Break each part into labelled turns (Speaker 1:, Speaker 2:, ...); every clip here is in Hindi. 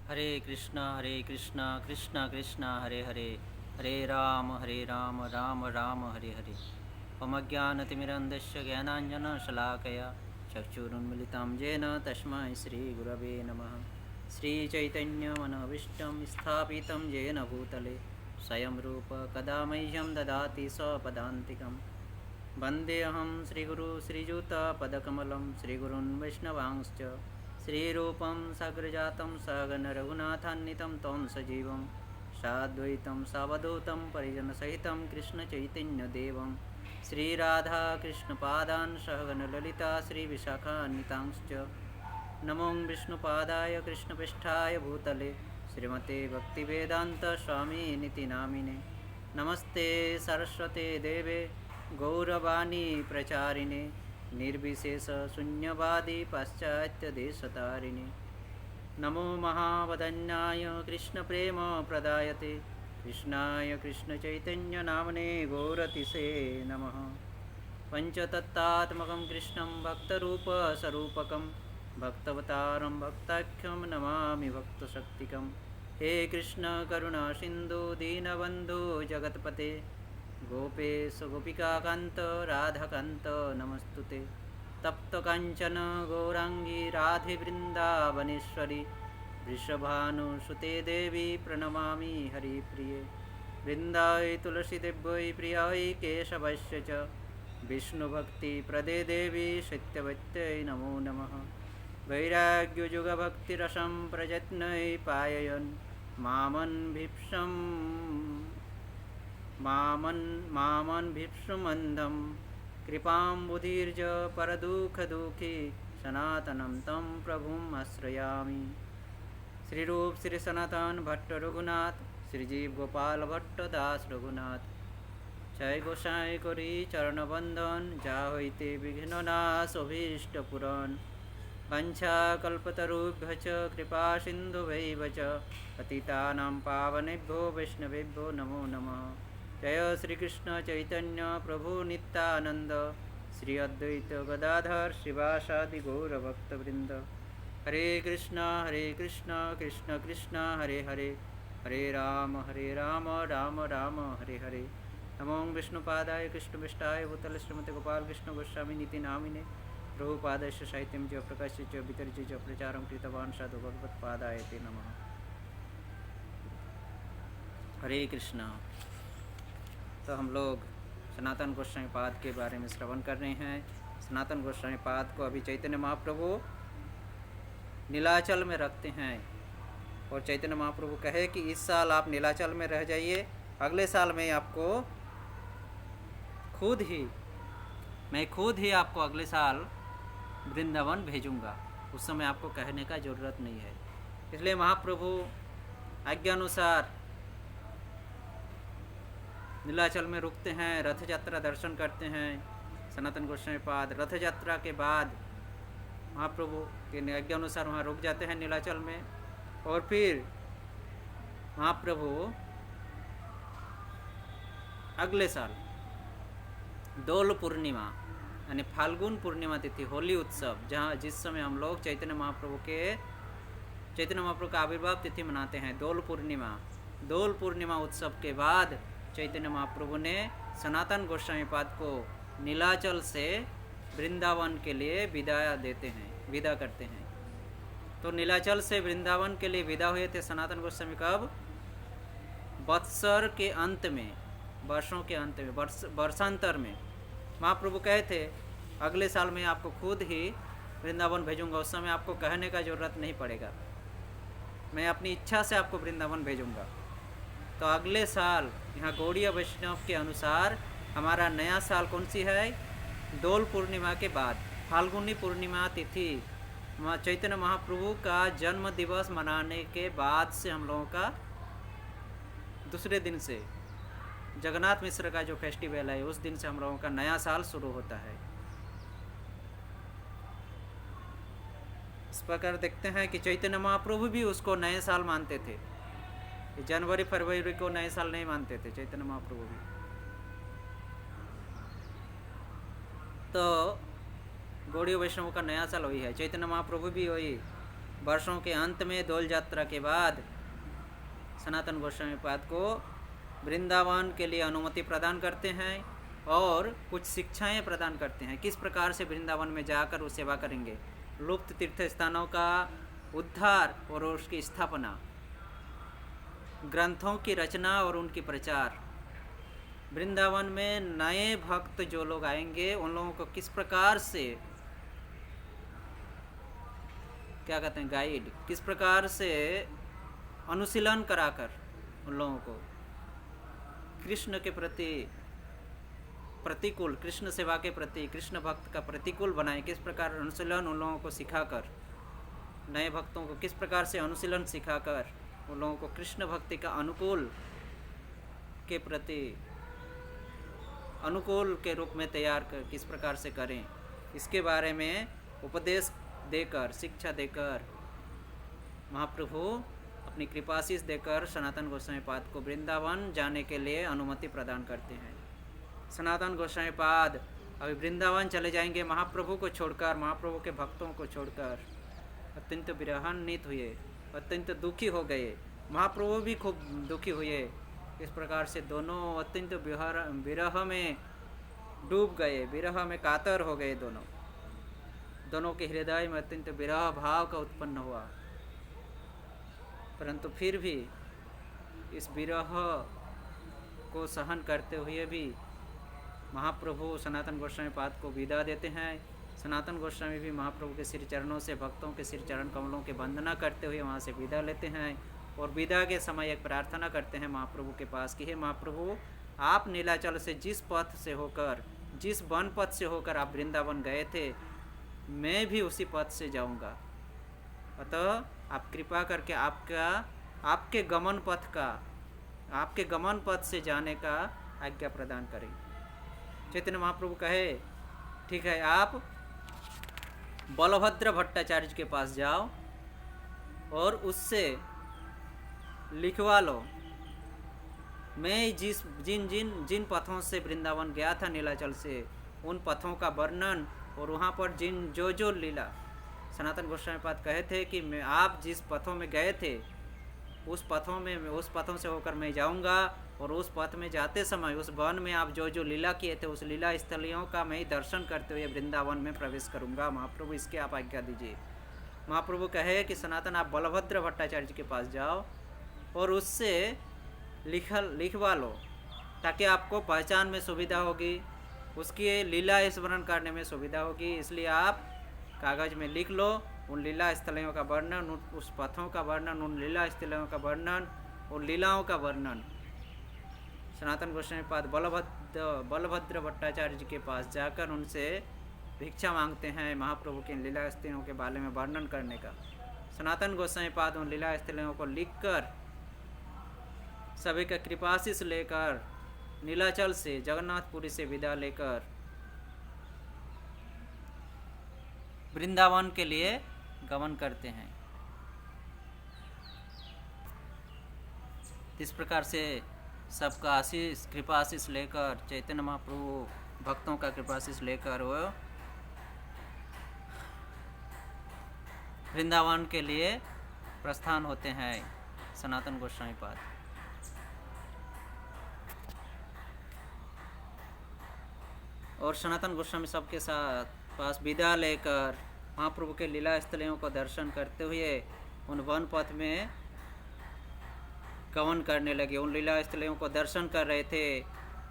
Speaker 1: हरे कृष्णा कृष्णा कृष्णा हरे हरे, हरे राम राम राम हरे हरे। ममज्ञानतिमिरन्धस्य ज्ञानाञ्जनशलाकया चक्षुरुन्मिलितं येन तस्मै श्रीगुरवे नमः। श्रीचैतन्यमनोभीष्टं स्थापितं येन भूतले स्वयं रूप कदा मह्यं ददाति स्वपदान्तिकं। वन्देऽहं श्रीगुरु श्रीयुतपदकमलं श्रीगुरून् वैष्णवांश्च श्रीरूपं साग्रजातं सगणरघुनाथान्वितं तं सजीवं साद्वैतं सावधूतं परिजनसहितं कृष्णचैतन्यदेवं श्रीराधाकृष्णपादान् सहगणललिता श्रीविशाखान्वितांश्च नमो विष्णुपादाय कृष्णपृष्ठाय भूतले श्रीमते भक्तिवेदान्तस्वामिनिति नामिने। नमस्ते सरस्वते देवे गौरवाणी प्रचारिणे निर्विशेष शून्यवादी पाश्चात्यदेशतारिणे। नमो महावदन्याय कृष्णप्रेम प्रदायते कृष्णाय कृष्णचैतन्यनामने गौरतिसे नमः। पंचतत्तात्मकं कृष्णं भक्तरूपस्वरूपकं भक्तवतारं भक्ताख्यं नमामि भक्तशक्तिकं। हे कृष्ण करुणा सिन्धु दीनबन्धु जगत्पते गोपेश गोपिकान्त राधाकान्त नमस्तुते। तप्त कांचन गौरांगी राधे वृंदावनेश्वरी वृषभानुसुते देवी प्रणमामि हरिप्रिये। वृंदावै तुलसीदेव्यै प्रियायै केशवस्य च विष्णुभक्तिप्रदे देवी सत्यवत्यै नमो नमः। वैराग्ययुगभक्तिरसं प्रयत्नै पाययन् मामन् भीप्सुमन्धं कृपाम्बुधिर्ज परदुःखदुःखी सनातनं तं प्रभुम् आश्रयामि। श्रीरूप श्री सनातन भट्ट रघुनाथ श्रीजीव गोपाल भट्ट दास रघुनाथ जय गोसाई करी चरण बंदन जा होते विघ्ननाश अभीष्ट पुराण वंशा कल्पतरुभ्य च कृपा सिन्धुभैव च पतितानां पावनेभ्यो वैष्णवेभ्यो नमो नमः। जय श्री कृष्ण चैतन्य प्रभु नित्यानंद श्री अद्वैत गदाधर श्रीवासादि गौर भक्तवृंद। हरे कृष्णा कृष्ण कृष्ण हरे हरे, हरे राम राम राम हरे हरे। नमो विष्णुपादाय कृष्णपृष्ठाय भूतले श्रीमते गोपाल कृष्ण गोस्वामी नीति नामिने प्रभुपादस्य साहित्यं च प्रकाश्य च वितर्ज्य च प्रचारं कृतवान् साधु भगवत्पादाय ते नमः। हरे कृष्णा। तो हम लोग सनातन गोस्वामी पाद के बारे में श्रवण कर रहे हैं। सनातन गोस्वामी पाद को अभी चैतन्य महाप्रभु नीलाचल में रखते हैं और चैतन्य महाप्रभु कहे कि इस साल आप नीलाचल में रह जाइए, अगले साल मैं खुद ही आपको अगले साल वृंदावन भेजूंगा। उस समय आपको कहने का ज़रूरत नहीं है। इसलिए महाप्रभु आज्ञानुसार नीलाचल में रुकते हैं, रथ यात्रा दर्शन करते हैं। सनातन गोस्वामी पाद रथ यात्रा के बाद महाप्रभु के आज्ञानुसार वहाँ रुक जाते हैं नीलाचल में। और फिर महाप्रभु अगले साल दोल पूर्णिमा यानी फाल्गुन पूर्णिमा तिथि होली उत्सव, जहाँ जिस समय हम लोग चैतन्य महाप्रभु का आविर्भाव तिथि मनाते हैं दोल पूर्णिमा उत्सव के बाद चैतन्य महाप्रभु ने सनातन गोस्वामी पाद को नीलाचल से वृंदावन के लिए विदा करते हैं। तो नीलाचल से वृंदावन के लिए विदा हुए थे सनातन गोस्वामी कब? वर्षों के अंत में वर्षांतर में महाप्रभु कहे थे अगले साल मैं आपको खुद ही वृंदावन भेजूंगा। उस समय आपको कहने का ज़रूरत नहीं पड़ेगा, मैं अपनी इच्छा से आपको वृंदावन भेजूंगा। तो अगले साल यहाँ गौड़ीय वैष्णव के अनुसार हमारा नया साल कौन सी है? दोल पूर्णिमा के बाद फाल्गुनी पूर्णिमा तिथि चैतन्य महाप्रभु का जन्म दिवस मनाने के बाद से हम लोगों का दूसरे दिन से जगन्नाथ मिश्र का जो फेस्टिवल है उस दिन से हम लोगों का नया साल शुरू होता है। इस प्रकार देखते हैं कि चैतन्य महाप्रभु भी उसको नए साल मानते थे। जनवरी फरवरी को नए साल नहीं मानते थे चैतन्य महाप्रभु भी। तो गौड़ीय वैष्णव का नया साल वही है, चैतन्य महाप्रभु भी वही वर्षों के अंत में डोल यात्रा के बाद सनातन गोस्वामी पाद को वृंदावन के लिए अनुमति प्रदान करते हैं और कुछ शिक्षाएं प्रदान करते हैं किस प्रकार से वृंदावन में जाकर वो सेवा करेंगे, लुप्त तीर्थ स्थानों का उद्धार और उसकी स्थापना, ग्रंथों की रचना और उनकी प्रचार, वृंदावन में नए भक्त जो लोग आएंगे उन लोगों को किस प्रकार से क्या कहते हैं गाइड, किस प्रकार से अनुशीलन कराकर उन लोगों को कृष्ण के प्रति प्रतिकूल, कृष्ण सेवा के प्रति, कृष्ण भक्त का प्रतिकूल बनाए, किस प्रकार अनुशीलन उन लोगों को सिखाकर, नए भक्तों को किस प्रकार से अनुशीलन सिखाकर उन लोगों को कृष्ण भक्ति का अनुकूल के प्रति अनुकूल के रूप में तैयार कर किस प्रकार से करें, इसके बारे में उपदेश देकर, शिक्षा देकर महाप्रभु अपनी कृपाशीष देकर सनातन गोस्वामी पाद को वृंदावन जाने के लिए अनुमति प्रदान करते हैं। सनातन गोस्वामी पाद अभी वृंदावन चले जाएंगे महाप्रभु को छोड़कर, महाप्रभु के भक्तों को छोड़कर। अत्यंत विरहान्वित हुए, अत्यंत दुखी हो गए, महाप्रभु भी खूब दुखी हुए। इस प्रकार से दोनों अत्यंत विरह में डूब गए, विरह में कातर हो गए। दोनों के हृदय में अत्यंत विरह भाव का उत्पन्न हुआ, परंतु फिर भी इस विरह को सहन करते हुए भी महाप्रभु सनातन गोस्वामी पाद को विदा देते हैं। सनातन गोस्वामी भी महाप्रभु के श्री चरणों से, भक्तों के श्री चरण कमलों की वंदना करते हुए वहाँ से विदा लेते हैं और विदा के समय एक प्रार्थना करते हैं महाप्रभु के पास कि हे महाप्रभु, आप नीलाचल से जिस पथ से होकर, जिस वन पथ से होकर आप वृंदावन गए थे, मैं भी उसी पथ से जाऊंगा। अतः आप कृपा करके आपके गमन पथ से जाने का आज्ञा प्रदान करें। चैतन्य महाप्रभु कहे ठीक है, आप बलभद्र भट्टाचार्य के पास जाओ और उससे लिखवा लो, मैं जिन पथों से वृंदावन गया था नीलाचल से, उन पथों का वर्णन और वहाँ पर जो लीला। सनातन गोस्वामी पाद कहे थे कि आप जिस पथों में गए थे उस पथों से होकर मैं जाऊंगा और उस पथ में जाते समय उस वन में आप जो लीला किए थे उस लीला स्थलियों का मैं दर्शन करते हुए वृंदावन में प्रवेश करूंगा। महाप्रभु इसके आप आज्ञा दीजिए। महाप्रभु कहे कि सनातन आप बलभद्र भट्टाचार्य के पास जाओ और उससे लिखवा लो ताकि आपको पहचान में सुविधा होगी, उसकी लीला स्मरण करने में सुविधा होगी। इसलिए आप कागज़ में लिख लो उन लीला स्थलियों का वर्णन, उस पथों का वर्णन, उन लीला स्थलियों का वर्णन, उन लीलाओं का वर्णन। सनातन गोस्वामी पाद बलभद्र भट्टाचार्य जी के पास जाकर उनसे भिक्षा मांगते हैं महाप्रभु के लीला स्थलियों के बारे में वर्णन करने का। सनातन गोस्वामी पाद उन लीला स्थलियों को लिखकर सभी का कृपाशीष लेकर नीलाचल से, जगन्नाथपुरी से विदा लेकर वृंदावन के लिए गमन करते हैं। इस प्रकार से सबका आशीष, कृपा आशीष लेकर, चैतन्य महाप्रभु भक्तों का कृपा आशीष लेकर वो वृंदावन के लिए प्रस्थान होते हैं सनातन गोस्वामी पाद। और सनातन गोस्वामी सबके साथ पास विदा लेकर महाप्रभु के लीला स्थलियों को दर्शन करते हुए उन वन पथ में गमन करने लगे। उन लीला स्थलियों को दर्शन कर रहे थे,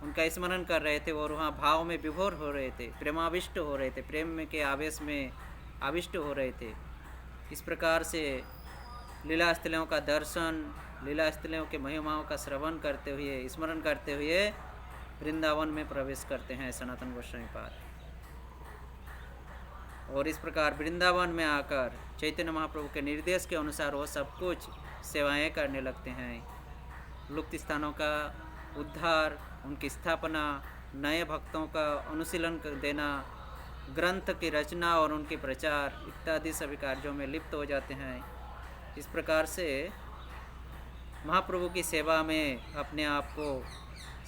Speaker 1: उनका स्मरण कर रहे थे और वहाँ भाव में विभोर हो रहे थे, प्रेमाविष्ट हो रहे थे, प्रेम के आवेश में आविष्ट हो रहे थे। इस प्रकार से लीला स्थलियों का दर्शन, लीला स्थलियों के महिमाओं का श्रवण करते हुए, स्मरण करते हुए वृंदावन में प्रवेश करते हैं सनातन गोस्वामी पाद। और इस प्रकार वृंदावन में आकर चैतन्य महाप्रभु के निर्देश के अनुसार वो सब कुछ सेवाएं करने लगते हैं। लुप्त स्थानों का उद्धार, उनकी स्थापना, नए भक्तों का अनुशीलन देना, ग्रंथ की रचना और उनके प्रचार इत्यादि सभी कार्यों में लिप्त हो जाते हैं। इस प्रकार से महाप्रभु की सेवा में अपने आप को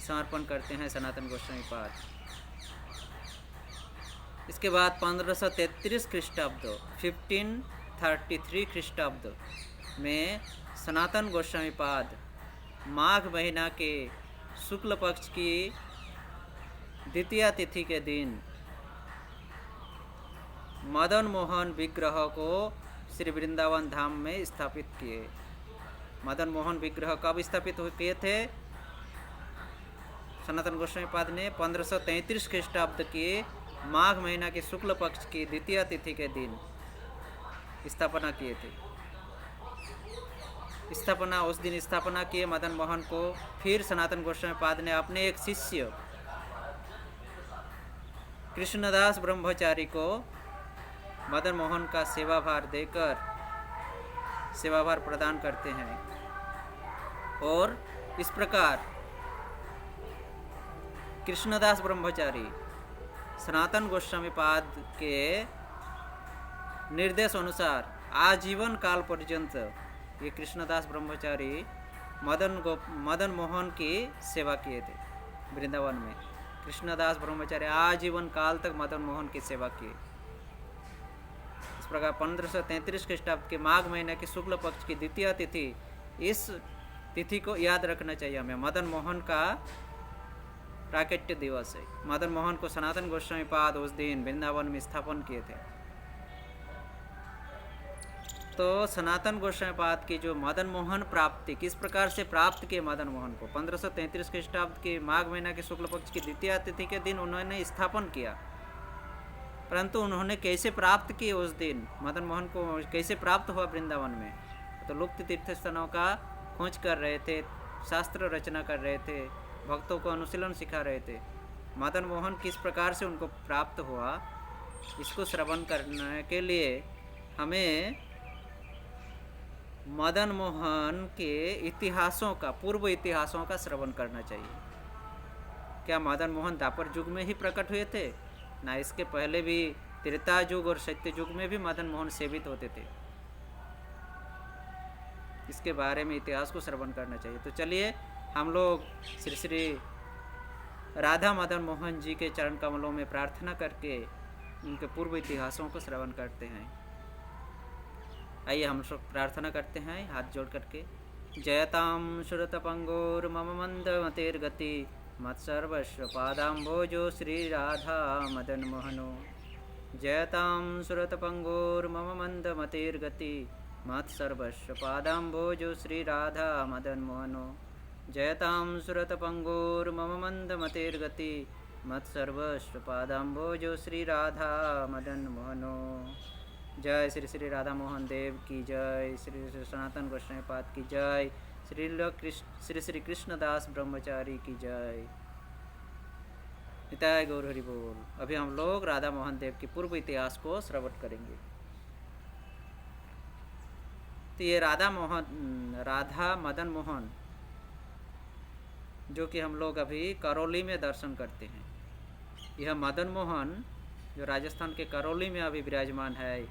Speaker 1: समर्पण करते हैं सनातन गोस्वामी पाद। इसके बाद 1533 ख्रीष्टाब्द 1833 ख्रीष्टाब्द में सनातन गोस्वामी पाद माघ महीना के शुक्ल पक्ष की द्वितीया तिथि के दिन मदन मोहन विग्रह को श्री वृंदावन धाम में स्थापित किए। मदन मोहन विग्रह कब स्थापित किए थे? सनातन गोस्वामी पाद ने 1533 ख्रीष्टाब्द के माघ महीना के शुक्ल पक्ष की द्वितीय तिथि के दिन स्थापना किए थे। उस दिन स्थापना किए मदन मोहन को। फिर सनातन गोस्वामी पाद ने अपने एक शिष्य कृष्णदास ब्रह्मचारी को मदन मोहन का सेवाभार देकर सेवाभार प्रदान करते हैं और इस प्रकार कृष्णदास ब्रह्मचारी सनातन गोस्वामी पाद के निर्देश अनुसार आजीवन काल पर्यंत ये कृष्णदास ब्रह्मचारी मदन मोहन की सेवा किए थे। वृंदावन में कृष्णदास ब्रह्मचारी आजीवन काल तक मदन मोहन की सेवा किए। इस प्रकार 1533 ख्रीष्टाब्द के माघ महीने के शुक्ल पक्ष की द्वितीय तिथि, इस तिथि को याद रखना चाहिए हमें। मदन मोहन का प्राकट्य दिवस है। मदन मोहन को सनातन गोस्वामी पाद उस दिन वृंदावन में स्थापन किए थे। तो सनातन गोस्वामी पाद की जो मदन मोहन प्राप्ति किस प्रकार से प्राप्त किए मदन मोहन को, 1533 ख्रीष्टाब्द के माघ महीना के शुक्ल पक्ष की द्वितीय तिथि के दिन उन्होंने स्थापन किया। परंतु उन्होंने कैसे प्राप्त किए उस दिन मदन मोहन को कैसे प्राप्त हुआ वृंदावन में? तो लुप्त तीर्थ स्थानों का खोज कर रहे थे, शास्त्र रचना कर रहे थे, भक्तों को अनुशीलन सिखा रहे थे। मदन मोहन किस प्रकार से उनको प्राप्त हुआ, इसको श्रवण करने के लिए हमें मदन मोहन के इतिहासों का, पूर्व इतिहासों का श्रवण करना चाहिए। क्या मदन मोहन द्वापर युग में ही प्रकट हुए थे? ना, इसके पहले भी त्रेता युग और सत्य युग में भी मदन मोहन सेवित होते थे। इसके बारे में इतिहास को श्रवण करना चाहिए। तो चलिए हम लोग श्री श्री राधा मदन मोहन जी के चरण कमलों में प्रार्थना करके उनके पूर्व इतिहासों को श्रवण करते हैं। आइए हम सब प्रार्थना करते हैं हाथ जोड़ करके। जयताम श्रुतपंगोर मम मंदमतिर्गति मत्सर्वस्व पादाम्भोजो श्री राधा मदन मोहनो। जयताम श्रुतपंगोर मम मंदमतिर्गति मत्सर्वस्व पादाम्भोजो श्री राधा मदन मोहनो। जयताम श्रुतपंगोर मम मंदमतिर्गति मत्सर्वस्व पादाम्भोजो श्री राधा मदन मोहनो। जय श्री श्री राधा मोहन देव की जय, श्री श्री सनातन गोस्वामी पाद की जय, श्री श्री कृष्णदास ब्रह्मचारी की जय। निताय गौर हरि बोल। अभी हम लोग राधा मोहन देव के पूर्व इतिहास को श्रवण करेंगे। तो ये राधा मदन मोहन जो कि हम लोग अभी करौली में दर्शन करते हैं, यह मदन मोहन जो राजस्थान के करौली में अभी विराजमान है,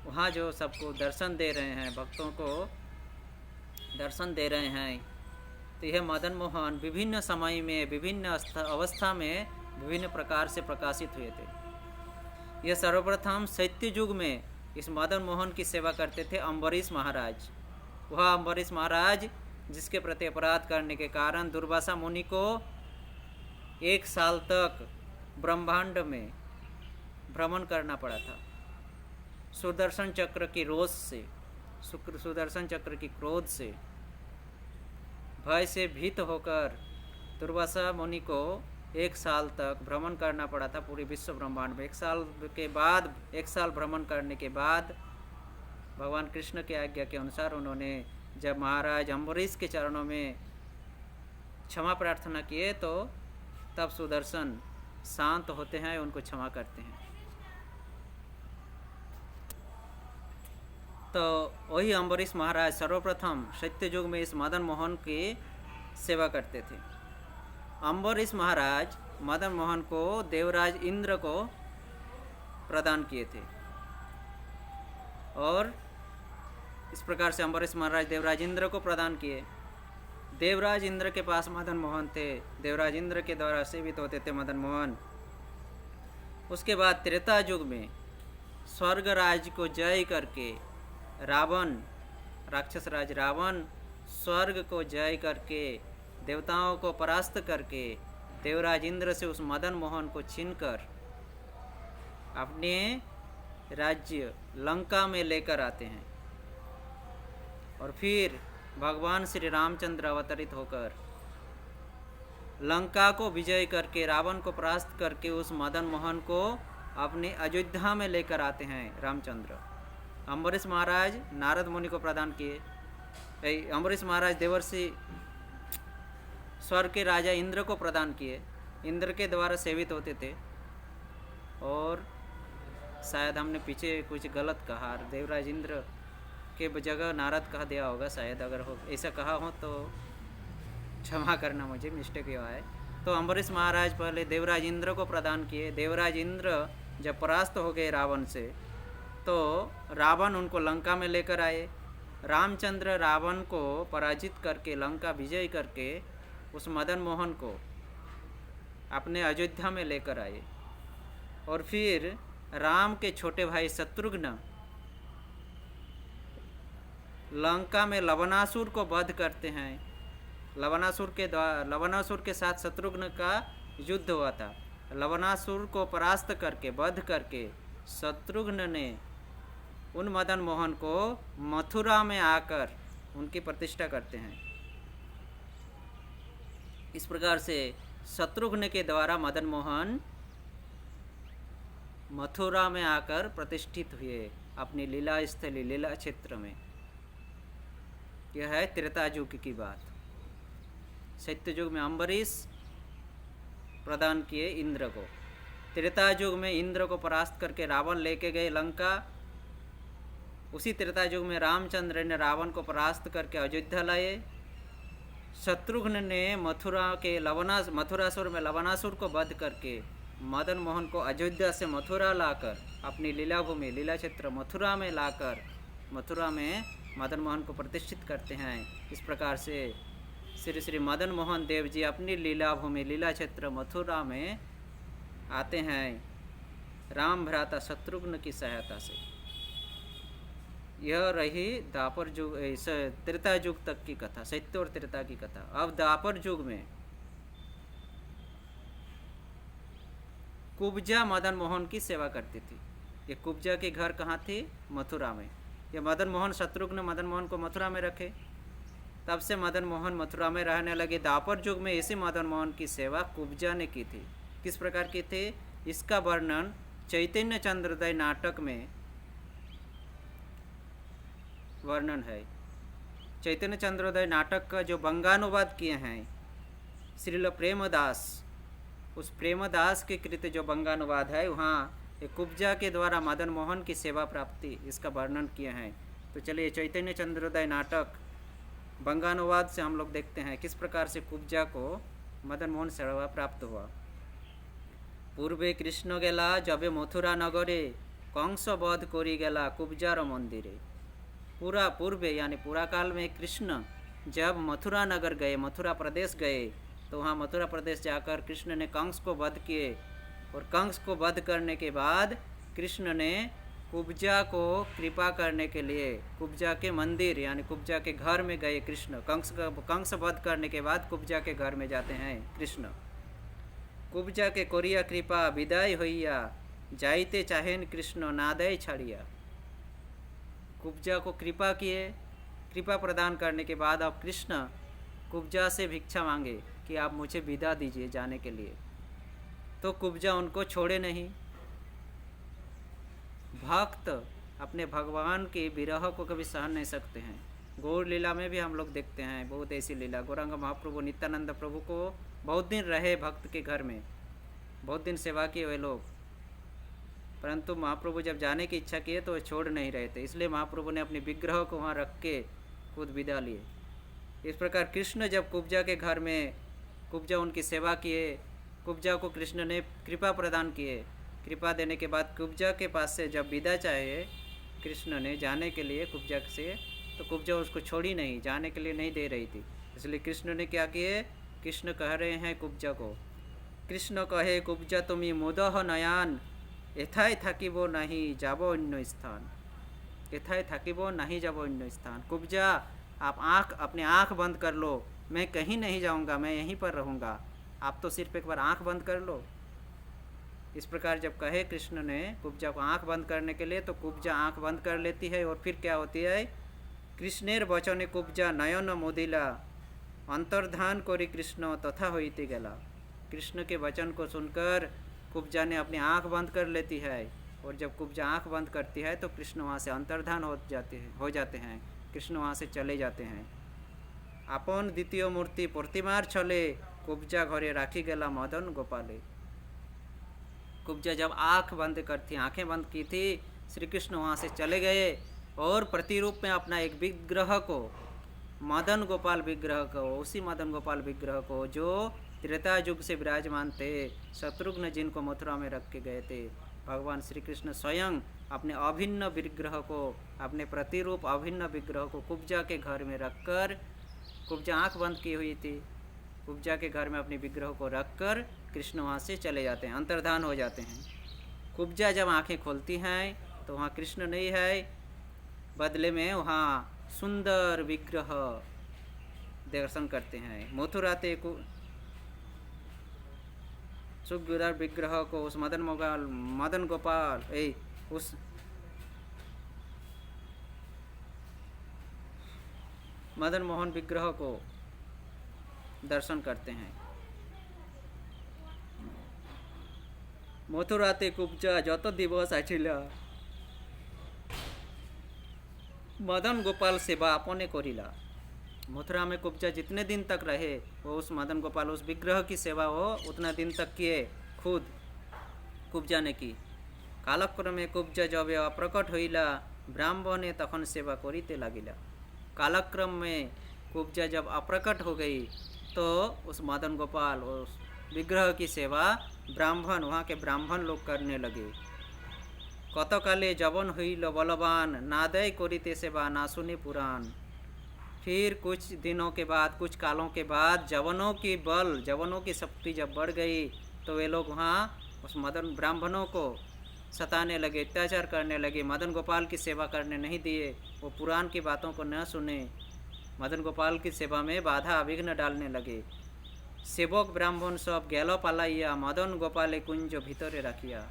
Speaker 1: वहाँ जो सबको दर्शन दे रहे हैं, भक्तों को दर्शन दे रहे हैं, तो यह मदन मोहन विभिन्न समय में विभिन्न अवस्था में विभिन्न प्रकार से प्रकाशित हुए थे। यह सर्वप्रथम सत्य युग में इस मदन मोहन की सेवा करते थे अम्बरीश महाराज। वह अम्बरीश महाराज जिसके प्रति अपराध करने के कारण दुर्वासा मुनि को 1 साल तक ब्रह्मांड में भ्रमण करना पड़ा था। सुदर्शन चक्र की रोष से, सुदर्शन चक्र की क्रोध से, भय से भीत होकर दुर्वासा मुनि को 1 साल तक भ्रमण करना पड़ा था पूरे विश्व ब्रह्मांड में। 1 साल भ्रमण करने के बाद भगवान कृष्ण की आज्ञा के अनुसार उन्होंने जब महाराज अम्बरीश के चरणों में क्षमा प्रार्थना किए तो तब सुदर्शन शांत होते हैं, उनको क्षमा करते हैं। तो वही अम्बरीश महाराज सर्वप्रथम सत्य युग में इस मदन मोहन की सेवा करते थे। अम्बरीश महाराज मदन मोहन को देवराज इंद्र को प्रदान किए थे और इस प्रकार से अम्बरीश महाराज देवराज इंद्र को प्रदान किए। देवराज इंद्र के पास मदन मोहन थे, देवराज इंद्र के द्वारा सेवित होते थे मदन मोहन। उसके बाद त्रेता युग में स्वर्ग राज को जय करके रावण, राक्षस राज रावण स्वर्ग को जय करके देवताओं को परास्त करके देवराज इंद्र से उस मदन मोहन को छीनकर अपने राज्य लंका में लेकर आते हैं। और फिर भगवान श्री रामचंद्र अवतरित होकर लंका को विजय करके रावण को परास्त करके उस मदन मोहन को अपने अयोध्या में लेकर आते हैं रामचंद्र। अम्बरीश महाराज नारद मुनि को प्रदान किए, अम्बरीश महाराज देवर्षि स्वर्ग के राजा इंद्र को प्रदान किए, इंद्र के द्वारा सेवित होते थे। और शायद हमने पीछे कुछ गलत कहा, देवराज इंद्र के जगह नारद कहा दिया होगा शायद, अगर हो ऐसा कहा हो तो क्षमा करना, मुझे मिस्टेक हुआ है। तो अम्बरीश महाराज पहले देवराज इंद्र को प्रदान किए। देवराज इंद्र जब परास्त हो गए रावण से तो रावण उनको लंका में लेकर आए। रामचंद्र रावण को पराजित करके लंका विजय करके उस मदन मोहन को अपने अयोध्या में लेकर आए। और फिर राम के छोटे भाई शत्रुघ्न लंका में लवणासुर को वध करते हैं। लवणासुर के साथ शत्रुघ्न का युद्ध हुआ था। लवणासुर को परास्त करके वध करके शत्रुघ्न ने उन मदन मोहन को मथुरा में आकर उनकी प्रतिष्ठा करते हैं। इस प्रकार से शत्रुघ्न के द्वारा मदन मोहन मथुरा में आकर प्रतिष्ठित हुए अपनी लीला स्थली लीला क्षेत्र में। यह है त्रेता युग की बात। सत्य युग में अम्बरीश प्रदान किए इंद्र को, त्रेता युग में इंद्र को परास्त करके रावण लेके गए लंका। उसी त्रेता युग में रामचंद्र ने रावण को परास्त करके अयोध्या लाए। शत्रुघ्न ने मथुरासुर में लवणासुर को वध करके मदन मोहन को अयोध्या से मथुरा लाकर अपनी लीला भूमि लीला क्षेत्र मथुरा में लाकर मथुरा में मदन मोहन को प्रतिष्ठित करते हैं। इस प्रकार से श्री श्री मदन मोहन देव जी अपनी लीला भूमि लीला क्षेत्र मथुरा में आते हैं राम भ्राता शत्रुघ्न की सहायता से। यह रही द्वापर युग त्रेता युग तक की कथा, सत्य और त्रेता की कथा। अब द्वापर युग में कुब्जा मदन मोहन की सेवा करती थी। ये कुब्जा के घर कहाँ थे? मथुरा में। ये मदन मोहन शत्रुघ्न मदन मोहन को मथुरा में रखे, तब से मदन मोहन मथुरा में रहने लगे। द्वापर युग में इसी मदन मोहन की सेवा कुब्जा ने की थी। किस प्रकार की थे इसका वर्णन चैतन्य चंद्रोदय नाटक में वर्णन है। चैतन्य चंद्रोदय नाटक का जो बंगानुवाद किए हैं श्रील प्रेमदास, उस प्रेमदास के कृत जो बंगानुवाद है वहाँ कुब्जा के द्वारा मदन मोहन की सेवा प्राप्ति इसका वर्णन किए हैं। तो चलिए चैतन्य चंद्रोदय नाटक बंगानुवाद से हम लोग देखते हैं किस प्रकार से कुब्जा को मदन मोहन सेवा प्राप्त हुआ। पूर्वे कृष्ण गेला जबे मथुरा नगरे कंस बध करी गेला कुब्जार मंदिरे। पूरा पूर्वे यानी पूरा काल में कृष्ण जब मथुरा नगर गए, मथुरा प्रदेश गए, तो वहाँ मथुरा प्रदेश जाकर कृष्ण ने कंस को वध किए। और कंस को वध करने के बाद कृष्ण ने कुब्जा को कृपा करने के लिए कुब्जा के मंदिर यानी कुब्जा के घर में गए। कृष्ण कंस वध करने के बाद कुब्जा के घर में जाते हैं कृष्ण। कुब्जा के कोरिया कृपा विदाई होइया जाइते चाहेन कृष्ण नादय छड़िया। कुब्जा को कृपा किए, कृपा प्रदान करने के बाद अब कृष्ण कुब्जा से भिक्षा मांगे कि आप मुझे विदा दीजिए जाने के लिए। तो कुब्जा उनको छोड़े नहीं। भक्त अपने भगवान के विरह को कभी सहन नहीं सकते हैं। गौर लीला में भी हम लोग देखते हैं बहुत ऐसी लीला। गौरांग महाप्रभु नित्यानंद प्रभु को बहुत दिन रहे भक्त के घर में, बहुत दिन सेवा किए वे लोग, परंतु महाप्रभु जब जाने की इच्छा किए तो वे छोड़ नहीं रहे थे। इसलिए महाप्रभु ने अपने विग्रह को वहाँ रख के खुद विदा लिए। इस प्रकार कृष्ण जब कुब्जा के घर में कुब्जा उनकी सेवा किए, कुब्जा को कृष्ण ने कृपा प्रदान किए। कृपा देने के बाद कुब्जा के पास से जब विदा चाहे कृष्ण ने जाने के लिए कुब्जा से, तो कुब्जा उसको छोड़ी नहीं, जाने के लिए नहीं दे रही थी। इसलिए कृष्ण ने क्या किए, कृष्ण कह रहे हैं कुब्जा को, कृष्ण कहे कुब्जा तुम्हें मुदह नयान এথায় থাকিব নাহি যাব অন্য স্থান, এথায় থাকিব नहीं যাব अन्य स्थान। कुब्जा आप अपने आँख बंद कर लो, मैं कहीं नहीं जाऊंगा, मैं यहीं पर रहूंगा, आप तो सिर्फ एक बार आँख बंद कर लो। इस प्रकार जब कहे कृष्ण ने कुब्जा को आँख बंद करने के लिए, तो कुब्जा आँख बंद कर लेती है। और फिर क्या होती है, कृष्णेर वचने कुब्जा नयन मोदिला, अंतर्धान करी कृष्ण तथा होती गला। कृष्ण के वचन को सुनकर कुब्जा ने अपनी आँख बंद कर लेती है, और जब कुब्जा आँख बंद करती है तो कृष्ण वहाँ से अंतर्धान हो जाते हैं, कृष्ण वहाँ से चले जाते हैं। आपन द्वितीय मूर्ति प्रतिमार छले, कुब्जा घरे राखी गला मदन गोपाले। कुब्जा जब आंखें बंद की थी, श्री कृष्ण वहाँ से चले गए, और प्रतिरूप में अपना एक विग्रह को, मदन गोपाल विग्रह को, उसी मदन गोपाल विग्रह को जो त्रेता युग से विराजमान थे, शत्रुघ्न जिनको मथुरा में रख के गए थे, भगवान श्री कृष्ण स्वयं अपने अभिन्न विग्रह को, अपने प्रतिरूप अभिन्न विग्रह को कुब्जा के घर में रखकर, कुब्जा आँख बंद की हुई थी, कुब्जा के घर में अपने विग्रह को रखकर कृष्ण वहाँ से चले जाते हैं, अंतर्धान हो जाते हैं। कुब्जा जब आँखें खोलती हैं तो वहाँ कृष्ण नहीं है, बदले में वहाँ सुंदर विग्रह दर्शन करते हैं। मथुराते को सुग्रीव विग्रह को, उस मदन गोपाल उस मदन मोहन विग्रह को दर्शन करते हैं। मथुराते कुब्जा যত दिवस आछिला, मदन गोपाल सेवा अपने करिला। मथुरा में कुब्जा जितने दिन तक रहे, वो उस मदन गोपाल, उस विग्रह की सेवा वो उतना दिन तक किए, खुद कुब्जा ने की। कालक्रमे कुब्जा जब अप्रकट होइला, ब्राह्मणे तखन सेवा करिते लागिला। कालक्रम में कुब्जा जब अप्रकट हो गई, तो उस मदन गोपाल, उस विग्रह की सेवा ब्राह्मण, वहाँ के ब्राह्मण लोग करने लगे। कतकाले जवन हईल बलवान, नादय करिते सेवा ना सुने पुराण। फिर कुछ दिनों के बाद, कुछ कालों के बाद, जवनों की बल, जवनों की शक्ति जब बढ़ गई, तो वे लोग वहाँ उस मदन ब्राह्मणों को सताने लगे, अत्याचार करने लगे, मदन गोपाल की सेवा करने नहीं दिए, वो पुराण की बातों को न सुने, मदन गोपाल की सेवा में बाधा विघ्न डालने लगे। सेवक ब्राह्मण सब गैलो पालाइया, मदन गोपाले कुंज भीतरे रखिया।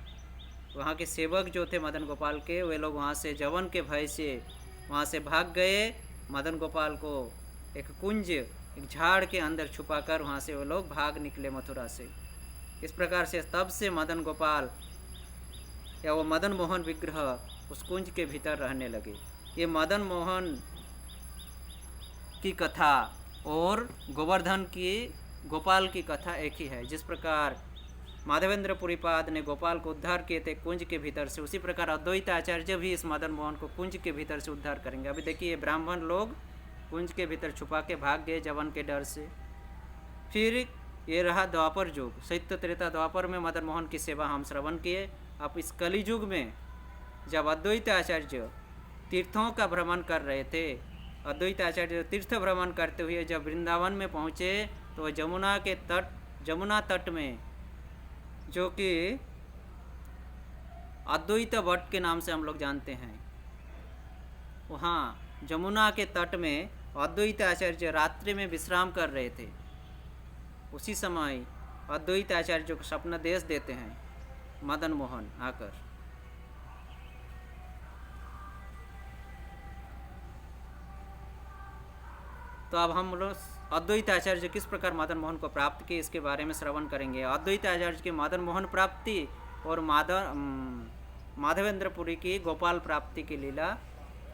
Speaker 1: वहाँ के सेवक जो थे मदन गोपाल के, वे लोग वहाँ से जवन के भय से वहाँ से भाग गए। मदन गोपाल को एक कुंज, एक झाड़ के अंदर छुपाकर वहाँ से वो लोग भाग निकले मथुरा से। इस प्रकार से तब से मदन गोपाल या वो मदन मोहन विग्रह उस कुंज के भीतर रहने लगे। ये मदन मोहन की कथा और गोवर्धन की, गोपाल की कथा एक ही है। जिस प्रकार माधवेंद्र पुरीपाद ने गोपाल को उद्धार किए थे कुंज के भीतर से, उसी प्रकार अद्वैत आचार्य भी इस मदन मोहन को कुंज के भीतर से उद्धार करेंगे। अभी देखिए, ब्राह्मण लोग कुंज के भीतर छुपा के भाग गए जवन के डर से। फिर ये रहा द्वापर युग, सत्य त्रेता द्वापर में मदन मोहन की सेवा हम श्रवण किए। अब इस कली युग में जब अद्वैत आचार्य तीर्थों का भ्रमण कर रहे थे, अद्वैत आचार्य तीर्थ भ्रमण करते हुए जब वृंदावन में पहुँचे, तो जमुना तट में, जो कि अद्वैत वट के नाम से हम लोग जानते हैं, वहाँ जमुना के तट में अद्वैत आचार्य रात्रि में विश्राम कर रहे थे। उसी समय अद्वैत आचार्य को स्वप्न देश देते हैं मदन मोहन आकर। तो अब हम लोग अद्वैत आचार्य किस प्रकार मदन मोहन को प्राप्त किए, इसके बारे में श्रवण करेंगे। अद्वैत आचार्य की मदन मोहन प्राप्ति और माधवेंद्रपुरी की गोपाल प्राप्ति की लीला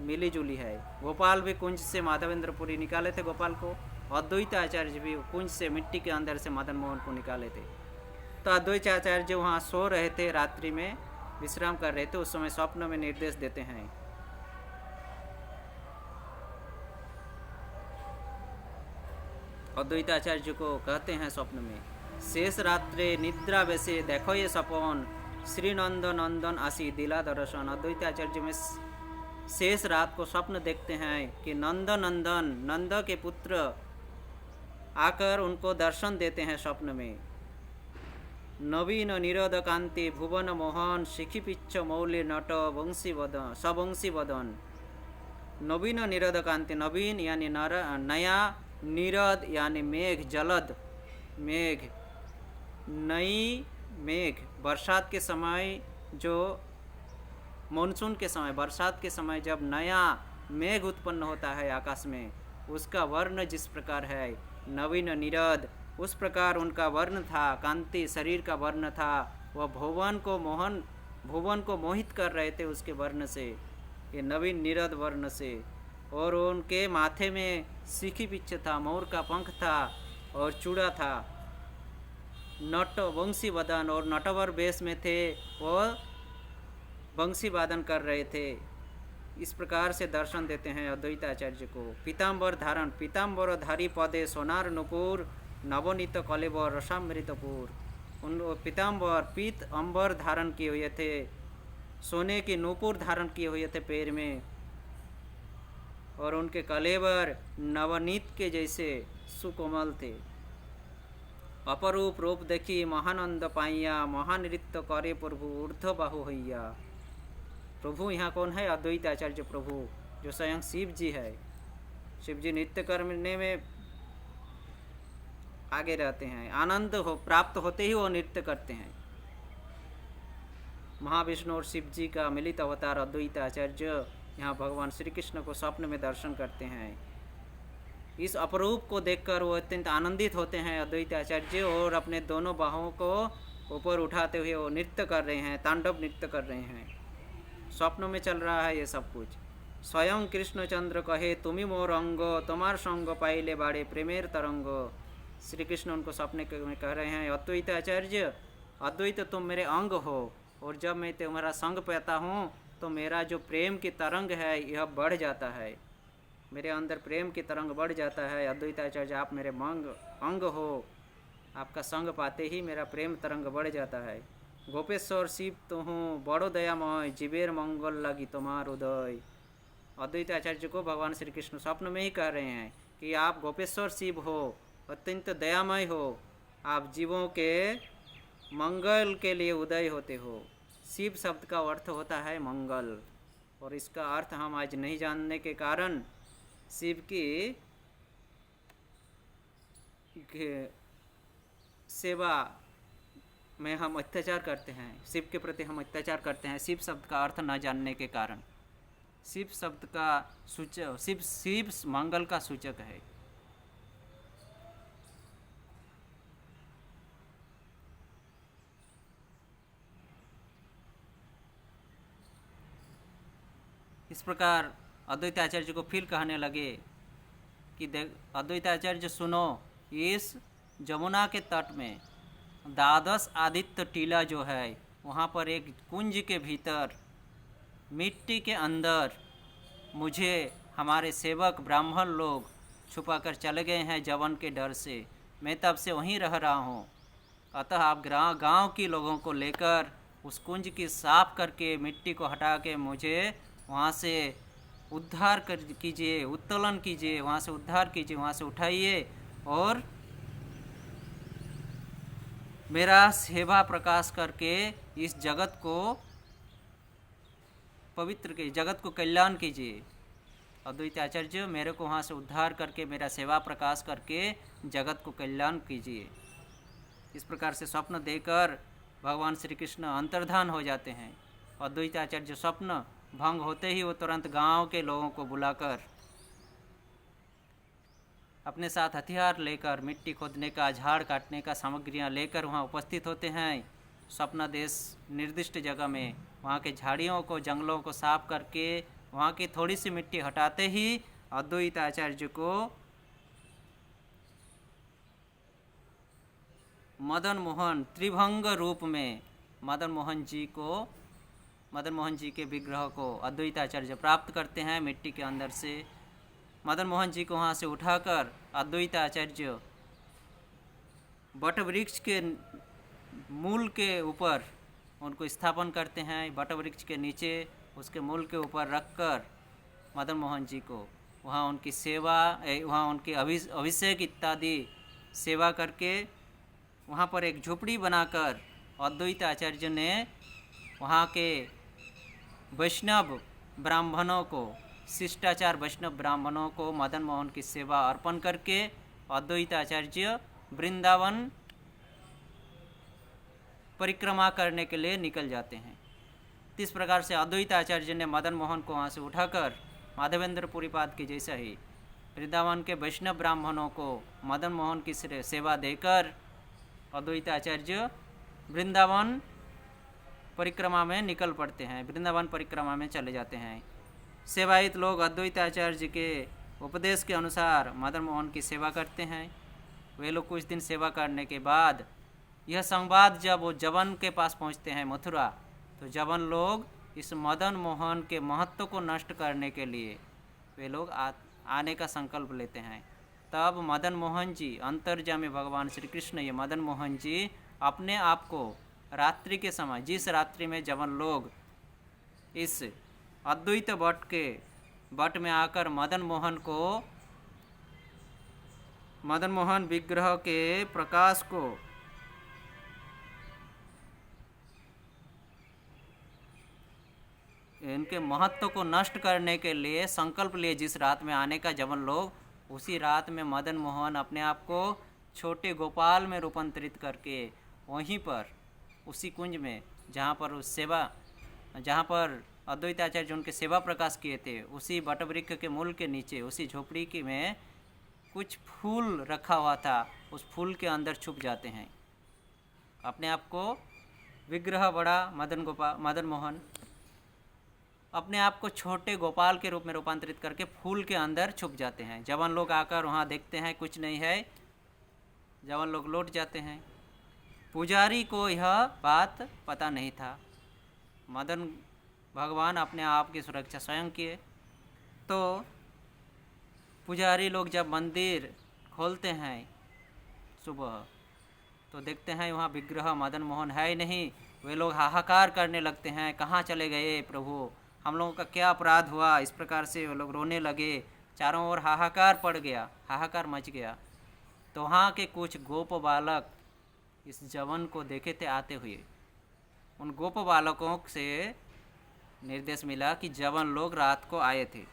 Speaker 1: मिली जुली है। गोपाल भी कुंज से माधवेंद्रपुरी निकाले थे गोपाल को, अद्वैत आचार्य भी कुंज से, मिट्टी के अंदर से मदन मोहन को निकाले थे। तो अद्वैत आचार्य वहाँ सो रहे थे, रात्रि में विश्राम कर रहे थे, उस समय स्वप्न में निर्देश देते हैं। अद्वैत आचार्य को कहते हैं स्वप्न में, शेष रात्रे निद्रा वैसे देखो ये सपन, श्री नंदन आसी दिला दर्शन। अद्वैत आचार्य में शेष रात को स्वप्न देखते हैं कि नंद के पुत्र आकर उनको दर्शन देते हैं स्वप्न में। नवीन निरद कांति भुवन मोहन शिखी पिच्छ मौल्य नट वंशी वदन सबंशी वदन। नवीन निरद कांति, नवीन यानी नया, निरद यानी मेघ, जलद मेघ, नई मेघ, बरसात के समय, जो मानसून के समय, बरसात के समय जब नया मेघ उत्पन्न होता है आकाश में, उसका वर्ण जिस प्रकार है नवीन निरद, उस प्रकार उनका वर्ण था, कांति शरीर का वर्ण था। वह भुवन को मोहित कर रहे थे उसके वर्ण से, ये नवीन निरद वर्ण से। और उनके माथे में सीखी पिच्छ था, मोर का पंख था और चूड़ा था। नट वंशी वदन, और नटवर वेश में थे, और वंशी वादन कर रहे थे। इस प्रकार से दर्शन देते हैं अद्वैताचार्य को। पीताम्बर धारण, पीताम्बर धारी पदे सोनार नुपुर नवनीत कलेबर रसामृतपुर। उन पीताम्बर, पीत अंबर धारण किए हुए थे, सोने की नूपुर धारण किए हुए थे पैर में, और उनके कलेबर नवनीत के जैसे सुकोमल थे। अपरूप रूप देखी महानंद पाइया, महानृत्य करे प्रभु ऊर्ध्व बाहु हैया। प्रभु यहाँ कौन है? अद्वैताचार्य प्रभु, जो स्वयं शिव जी है। शिव जी नृत्य करने में आगे रहते हैं, आनंद हो प्राप्त होते ही वो नृत्य करते हैं। महाविष्णु और शिव जी का मिलित अवतार अद्वैताचार्य यहाँ भगवान श्री कृष्ण को स्वप्न में दर्शन करते हैं। इस अपरूप को देखकर वो अत्यंत आनंदित होते हैं अद्वैताचार्य, और अपने दोनों बाहों को ऊपर उठाते हुए वो नृत्य कर रहे हैं, तांडव नृत्य कर रहे हैं। स्वप्न में चल रहा है ये सब कुछ। स्वयं कृष्णचंद्र कहे तुमी मोर अंग, तुम्हार संग पाइले बाड़े प्रेमेर तरंग। श्री कृष्ण उनको स्वप्न में कह रहे हैं, अद्वैताचार्य, अद्वैत तुम मेरे अंग हो, और जब मैं तुम्हारा संग पाता हूँ तो मेरा जो प्रेम की तरंग है यह बढ़ जाता है, मेरे अंदर प्रेम की तरंग बढ़ जाता है। अद्वैताचार्य आप मेरे अंग हो, आपका संग पाते ही मेरा प्रेम तरंग बढ़ जाता है। गोपेश्वर शिव तो हूँ बड़ो दयामय, जीवेर मंगल लगी तुम्हार उदय। अद्वैताचार्य को भगवान श्री कृष्ण स्वप्न में ही कह रहे हैं कि आप गोपेश्वर शिव हो, अत्यंत दयामय हो, आप जीवों के मंगल के लिए उदय होते हो। शिव शब्द का अर्थ होता है मंगल, और इसका अर्थ हम आज नहीं जानने के कारण शिव की सेवा में हम अत्याचार करते हैं, शिव के प्रति हम अत्याचार करते हैं शिव शब्द का अर्थ न जानने के कारण। शिव शब्द का सूचक, शिव मंगल का सूचक है। इस प्रकार अद्वैताचार्य को फिर कहने लगे कि देख अद्वैताचार्य सुनो, इस जमुना के तट में द्वादश आदित्य टीला जो है, वहाँ पर एक कुंज के भीतर मिट्टी के अंदर मुझे हमारे सेवक ब्राह्मण लोग छुपा कर चले गए हैं जवन के डर से। मैं तब से वहीं रह रहा हूँ। अतः आप गांव के लोगों को लेकर उस कुंज की साफ करके मिट्टी को हटा के मुझे वहाँ से उद्धार कर कीजिए, उत्तोलन कीजिए, वहाँ से उद्धार कीजिए, वहाँ से उठाइए, और मेरा सेवा प्रकाश करके इस जगत को पवित्र कीजिए, जगत को कल्याण कीजिए। अद्वैताचार्य मेरे को वहाँ से उद्धार करके, मेरा सेवा प्रकाश करके जगत को कल्याण कीजिए। इस प्रकार से स्वप्न देकर भगवान श्री कृष्ण अंतर्धान हो जाते हैं। अद्वैताचार्य स्वप्न भंग होते ही वो तुरंत गांव के लोगों को बुलाकर अपने साथ हथियार लेकर, मिट्टी खोदने का, झाड़ काटने का सामग्रियां लेकर वहाँ उपस्थित होते हैं स्वप्न देश निर्दिष्ट जगह में। वहाँ के झाड़ियों को, जंगलों को साफ करके वहाँ की थोड़ी सी मिट्टी हटाते ही अद्वैताचार्य को मदन मोहन त्रिभंग रूप में मदन मोहन जी के विग्रह को अद्वैताचार्य प्राप्त करते हैं मिट्टी के अंदर से। मदन मोहन जी को वहाँ से उठाकर अद्वैताचार्य बट वृक्ष के मूल के ऊपर उनको स्थापन करते हैं। बट वृक्ष के नीचे उसके मूल के ऊपर रखकर मदन मोहन जी को वहाँ उनकी सेवा, वहाँ उनकी अभिषेक इत्यादि सेवा करके वहाँ पर एक झोपड़ी बनाकर अद्वैत आचार्य ने वहाँ के वैष्णव ब्राह्मणों को, शिष्टाचार वैष्णव ब्राह्मणों को मदन मोहन की सेवा अर्पण करके अद्वैत आचार्य वृंदावन परिक्रमा करने के लिए निकल जाते हैं। इस प्रकार से अद्वैत आचार्य ने मदन मोहन को वहाँ से उठाकर माधवेंद्र पुरीपाद के जैसा ही वृंदावन के वैष्णव ब्राह्मणों को मदन मोहन की सेवा देकर अद्वैत आचार्य वृंदावन परिक्रमा में निकल पड़ते हैं, वृंदावन परिक्रमा में चले जाते हैं। सेवायित लोग अद्वैत आचार्य के उपदेश के अनुसार मदन मोहन की सेवा करते हैं। वे लोग कुछ दिन सेवा करने के बाद यह संवाद जब वो जवन के पास पहुंचते हैं, मथुरा, तो जवन लोग इस मदन मोहन के महत्व को नष्ट करने के लिए वे लोग आने का संकल्प लेते हैं। तब मदन मोहन जी, अंतर्यामी भगवान श्री कृष्ण, ये मदन मोहन जी अपने आप को रात्रि के समय, जिस रात्रि में जवन लोग इस अद्वैत बट में आकर मदन मोहन विग्रह के प्रकाश को इनके महत्व को नष्ट करने के लिए संकल्प लिए, जिस रात में आने का जवन लोग, उसी रात में मदन मोहन अपने आप को छोटे गोपाल में रूपांतरित करके वहीं पर उसी कुंज में जहाँ पर अद्वैत आचार्य उनके सेवा प्रकाश किए थे, उसी बटवृक्ष के मूल के नीचे, उसी झोपड़ी की में कुछ फूल रखा हुआ था, उस फूल के अंदर छुप जाते हैं। अपने आप को विग्रह बड़ा मदन मोहन अपने आप को छोटे गोपाल के रूप में रूपांतरित करके फूल के अंदर छुप जाते हैं। जवान लोग आकर वहाँ देखते हैं कुछ नहीं है, जवान लोग लौट जाते हैं। पुजारी को यह बात पता नहीं था। मदन भगवान अपने आप की सुरक्षा स्वयं किए। तो पुजारी लोग जब मंदिर खोलते हैं सुबह, तो देखते हैं वहाँ विग्रह मदन मोहन है ही नहीं। वे लोग हाहाकार करने लगते हैं, कहाँ चले गए प्रभु, हम लोगों का क्या अपराध हुआ। इस प्रकार से वो लोग रोने लगे। चारों ओर हाहाकार पड़ गया, हाहाकार मच गया। तो वहाँ के कुछ गोप बालक इस जवन को देखे थे आते हुए। उन गोप बालकों से निर्देश मिला कि जवन लोग रात को आए थे।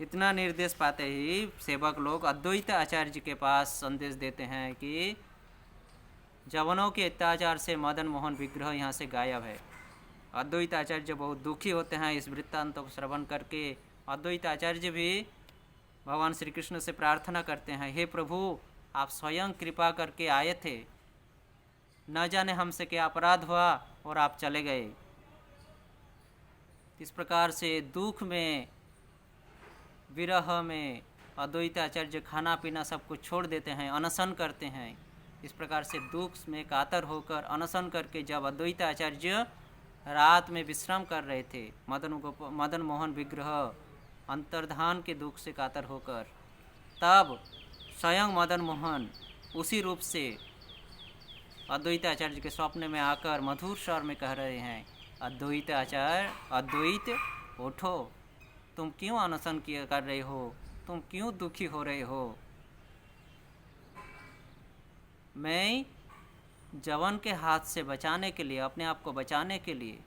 Speaker 1: इतना निर्देश पाते ही सेवक लोग अद्वैत आचार्य के पास संदेश देते हैं कि जवनों के अत्याचार से मदन मोहन विग्रह यहाँ से गायब है। अद्वैत आचार्य बहुत दुखी होते हैं इस वृत्तांत को श्रवण करके। अद्वैत आचार्य भी भगवान श्री कृष्ण से प्रार्थना करते हैं, हे प्रभु, आप स्वयं कृपा करके आए थे, न जाने हमसे क्या अपराध हुआ और आप चले गए। इस प्रकार से दुख में, विरह में अद्वैत आचार्य खाना पीना सब कुछ छोड़ देते हैं, अनशन करते हैं। इस प्रकार से दुख में कातर होकर अनशन करके जब अद्वैत आचार्य रात में विश्राम कर रहे थे, मदन मोहन विग्रह अंतर्धान के दुख से कातर होकर, तब स्वयं मदन मोहन उसी रूप से अद्वैत आचार्य के स्वप्न में आकर मधुर स्वर में कह रहे हैं, अद्वैत आचार्य, अद्वैत उठो, तुम क्यों अनशन कर रहे हो, तुम क्यों दुखी हो रहे हो। मैं जवन के हाथ से बचाने के लिए, अपने आप को बचाने के लिए,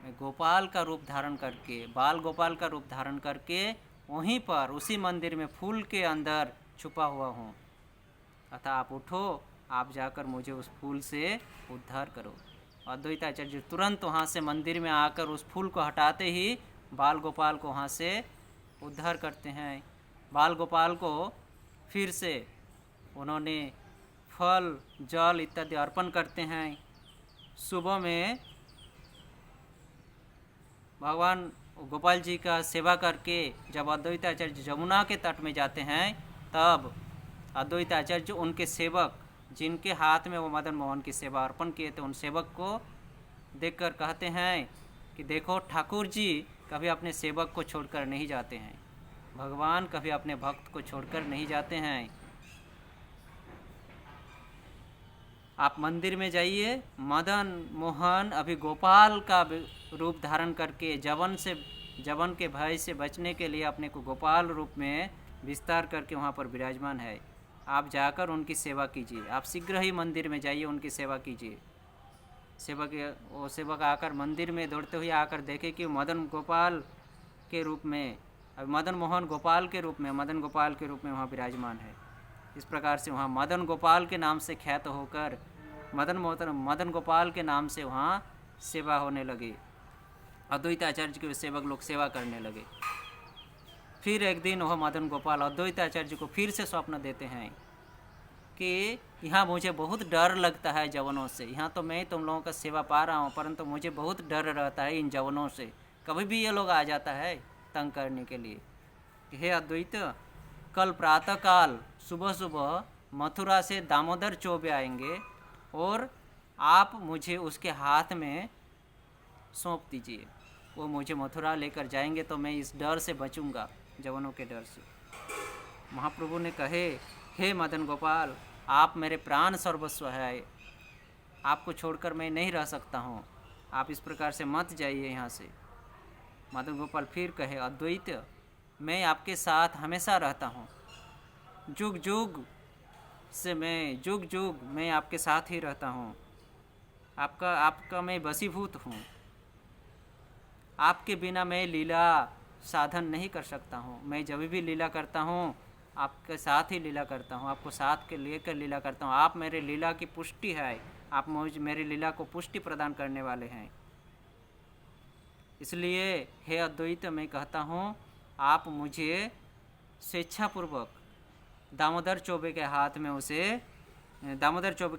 Speaker 1: मैं गोपाल का रूप धारण करके, बाल गोपाल का रूप धारण करके वहीं पर उसी मंदिर में फूल के अंदर छुपा हुआ हूँ। अतः आप उठो, आप जाकर मुझे उस फूल से उद्धार करो। अद्वैत आचार्य तुरंत वहाँ से मंदिर में आकर उस फूल को हटाते ही बाल गोपाल को वहाँ से उद्धार करते हैं। बाल गोपाल को फिर से उन्होंने फल, जल इत्यादि अर्पण करते हैं। सुबह में भगवान गोपाल जी का सेवा करके जब अद्वैत आचार्य जमुना के तट में जाते हैं, तब अद्वैत आचार्य उनके सेवक, जिनके हाथ में वो मदन मोहन की सेवा अर्पण किए थे, उन सेवक को देखकर कहते हैं कि देखो, ठाकुर जी कभी अपने सेवक को छोड़कर नहीं जाते हैं, भगवान कभी अपने भक्त को छोड़कर नहीं जाते हैं। आप मंदिर में जाइए, मदन मोहन अभी गोपाल का रूप धारण करके जवन के भय से बचने के लिए अपने को गोपाल रूप में विस्तार करके वहाँ पर विराजमान है। आप जाकर उनकी सेवा कीजिए, आप शीघ्र ही मंदिर में जाइए, उनकी सेवा कीजिए। सेवक आकर मंदिर में दौड़ते हुए आकर देखे कि मदन गोपाल के रूप में, अब मदन मोहन गोपाल के रूप में, मदन गोपाल के रूप में वहाँ विराजमान है। इस प्रकार से वहाँ मदन गोपाल के नाम से ख्यात होकर मदन गोपाल के नाम से वहाँ सेवा होने लगी। अद्वैत आचार्य के सेवक लोग सेवा करने लगे। फिर एक दिन वह मदन गोपाल अद्वैत आचार्य को फिर से स्वप्न देते हैं कि यहाँ मुझे बहुत डर लगता है जवनों से। यहाँ तो मैं तुम लोगों का सेवा पा रहा हूँ, परंतु मुझे बहुत डर रहता है इन जवनों से, कभी भी ये लोग आ जाता है तंग करने के लिए। हे अद्वैत, कल प्रातःकाल सुबह सुबह मथुरा से दामोदर चौबे आएंगे और आप मुझे उसके हाथ में सौंप दीजिए। वो मुझे मथुरा लेकर जाएंगे तो मैं इस डर से बचूंगा, जवानों के डर से। महाप्रभु ने कहे, हे मदन गोपाल, आप मेरे प्राण सर्वस्व है, आपको छोड़कर मैं नहीं रह सकता हूँ, आप इस प्रकार से मत जाइए यहाँ से। मदन गोपाल फिर कहे, अद्वैत, मैं आपके साथ हमेशा रहता हूँ, जुग जुग मैं आपके साथ ही रहता हूँ, आपका मैं वशीभूत हूँ। आपके बिना मैं लीला साधन नहीं कर सकता हूँ। मैं जब भी लीला करता हूँ आपके साथ ही लीला करता हूँ, आपको साथ के लेकर लीला करता हूँ। आप मेरे लीला की पुष्टि है, आप मेरी लीला को पुष्टि प्रदान करने वाले हैं। इसलिए हे अद्वैत, मैं कहता हूँ आप मुझे स्वेच्छापूर्वक दामोदर चौबे के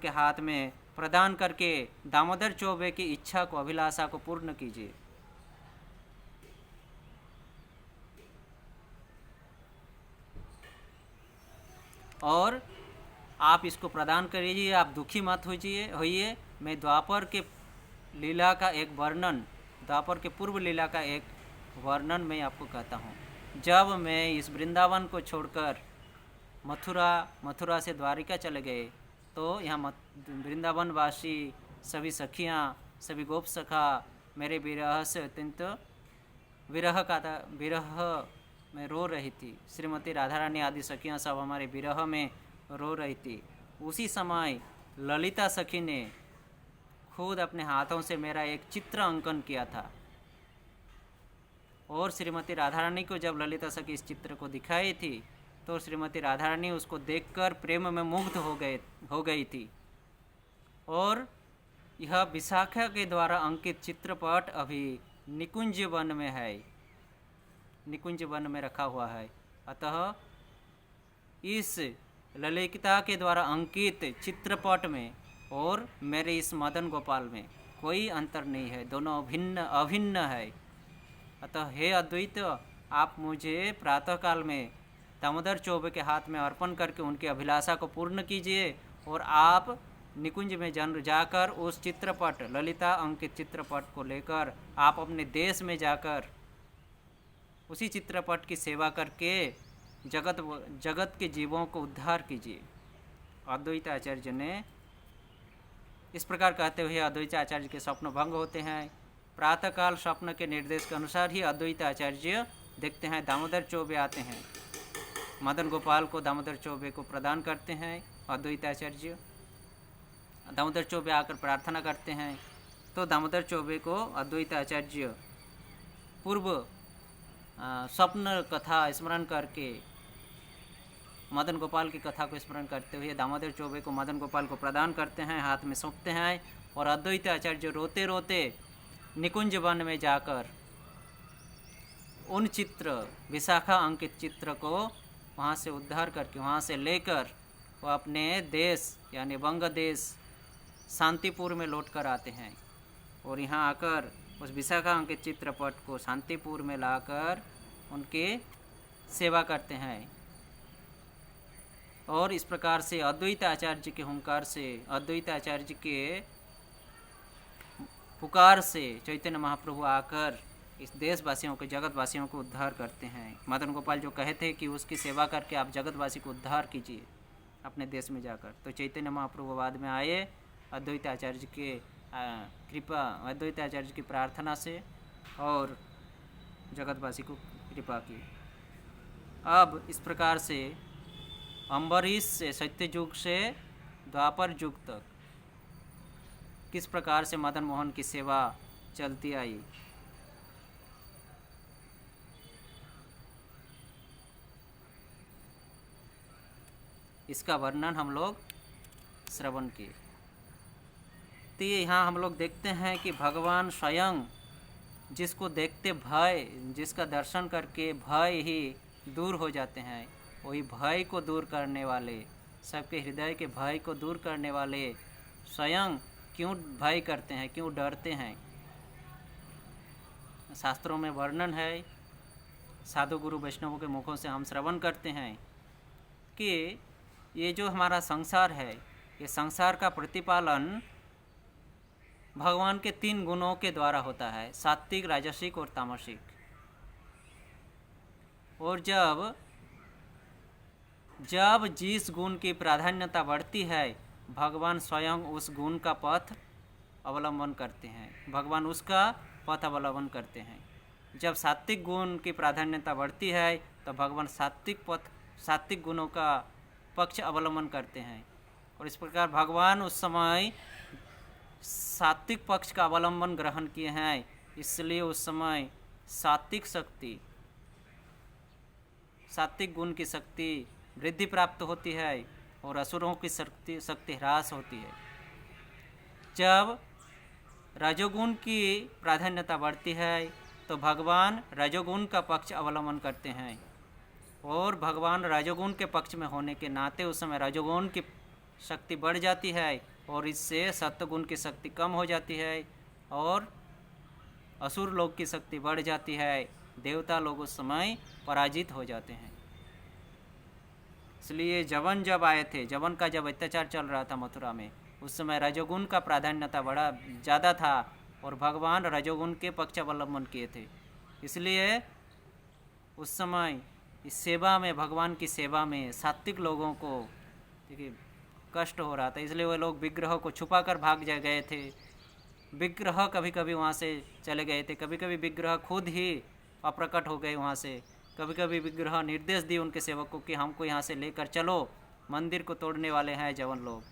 Speaker 1: हाथ में प्रदान करके दामोदर चौबे की इच्छा को, अभिलाषा को पूर्ण कीजिए। और आप इसको प्रदान करिए, आप दुखी मत होइए। मैं द्वापर के पूर्व लीला का एक वर्णन मैं आपको कहता हूँ। जब मैं इस वृंदावन को छोड़कर मथुरा से द्वारिका चले गए तो यहाँ वृंदावन वासी सभी सखियाँ, सभी गोप सखा मेरे विरह से अत्यंत विरह में रो रही थी। श्रीमती राधा रानी आदि सखियाँ सब हमारे विरह में रो रही थी। उसी समय ललिता सखी ने खुद अपने हाथों से मेरा एक चित्र अंकन किया था और श्रीमती राधा रानी को जब ललिता सखी इस चित्र को दिखाई थी तो श्रीमती राधा रानी उसको देखकर प्रेम में मुग्ध हो गई थी। और यह विशाखा के द्वारा अंकित चित्रपट अभी निकुंज वन में है, निकुंज वन में रखा हुआ है। अतः इस ललिता के द्वारा अंकित चित्रपट में और मेरे इस मदन गोपाल में कोई अंतर नहीं है, दोनों अभिन्न है। अतः हे अद्वैत, आप मुझे प्रातःकाल में दामोदर चौबे के हाथ में अर्पण करके उनकी अभिलाषा को पूर्ण कीजिए और आप निकुंज में जाकर उस चित्रपट, ललिता अंकित चित्रपट को लेकर आप अपने देश में जाकर उसी चित्रपट की सेवा करके जगत के जीवों को उद्धार कीजिए। अद्वैत आचार्य ने इस प्रकार कहते हुए अद्वैत आचार्य के स्वप्न भंग होते हैं। प्रातःकाल स्वप्न के निर्देश के अनुसार ही अद्वैत आचार्य देखते हैं दामोदर चौबे आते हैं, मदन गोपाल को दामोदर चौबे को प्रदान करते हैं। अद्वैत आचार्य दामोदर चौबे आकर प्रार्थना करते हैं तो दामोदर चौबे को अद्वैत आचार्य पूर्व स्वप्न कथा स्मरण करके, मदन गोपाल की कथा को स्मरण करते हुए दामोदर चौबे को मदन गोपाल को प्रदान करते हैं, हाथ में सौंपते हैं। और अद्वैत आचार्य रोते रोते निकुंज वन में जाकर उन विशाखा अंकित चित्र को वहाँ से उद्धार करके, वहाँ से लेकर वो अपने देश यानी वंग देश शांतिपुर में लौट कर आते हैं। और यहाँ आकर उस विशाखा अंकित चित्रपट को शांतिपुर में लाकर उनकी सेवा करते हैं। और इस प्रकार से अद्वैत आचार्य के हुंकार से, अद्वैत आचार्य के पुकार से चैतन्य महाप्रभु आकर इस देशवासियों को, जगतवासियों को उद्धार करते हैं। मदन गोपाल जो कहे थे कि उसकी सेवा करके आप जगतवासी को उद्धार कीजिए अपने देश में जाकर, तो चैतन्य महाप्रभु बाद में आए अद्वैत आचार्य के कृपा, अद्वैत आचार्य की प्रार्थना से और जगतवासी को कृपा की। अब इस प्रकार से अम्बरीश से सत्ययुग से द्वापर युग तक किस प्रकार से मदन मोहन की सेवा चलती आई। इसका वर्णन हम लोग श्रवण किए। तो ये यहाँ हम लोग देखते हैं कि भगवान स्वयं जिसको देखते भय, जिसका दर्शन करके भय ही दूर हो जाते हैं, वही भय को दूर करने वाले, सबके हृदय के भय को दूर करने वाले स्वयं क्यों भय करते हैं, क्यों डरते हैं। शास्त्रों में वर्णन है, साधु गुरु वैष्णवों के मुखों से हम श्रवण करते हैं कि ये जो हमारा संसार है, ये संसार का प्रतिपालन भगवान के 3 गुणों के द्वारा होता है, सात्विक, राजसिक और तामसिक। और जब जिस गुण की प्राधान्यता बढ़ती है, भगवान स्वयं उस गुण का पथ अवलंबन करते हैं, भगवान उसका पथ अवलंबन करते हैं। जब सात्विक गुण की प्राधान्यता बढ़ती है तो भगवान सात्विक गुणों का पक्ष अवलंबन करते हैं। और इस प्रकार भगवान उस समय सात्विक पक्ष का अवलंबन ग्रहण किए हैं, इसलिए उस समय सात्विक शक्ति, सात्विक गुण की शक्ति वृद्धि प्राप्त होती है और असुरों की शक्ति ह्रास होती है। जब रजोगुण की प्राधान्यता बढ़ती है तो भगवान रजोगुण का पक्ष अवलंबन करते हैं, और भगवान रजोगुण के पक्ष में होने के नाते उस समय रजोगुण की शक्ति बढ़ जाती है और इससे सत्वगुण की शक्ति कम हो जाती है और असुर लोग की शक्ति बढ़ जाती है, देवता लोग उस समय पराजित हो जाते हैं। इसलिए जवन जब आए थे, जवन का जब अत्याचार चल रहा था मथुरा में, उस समय रजोगुण का प्राधान्यता बड़ा ज़्यादा था और भगवान रजोगुण के पक्ष अवलंबन किए थे। इसलिए उस समय इस सेवा में, भगवान की सेवा में सात्विक लोगों को देखिए कष्ट हो रहा था, इसलिए वे लोग विग्रह को छुपा कर भाग जा गए थे। विग्रह कभी कभी वहाँ से चले गए थे, कभी कभी विग्रह खुद ही अप्रकट हो गए वहाँ से, कभी कभी विग्रह निर्देश दिए उनके सेवकों कि हमको यहाँ से लेकर चलो, मंदिर को तोड़ने वाले हैं जवन लोग,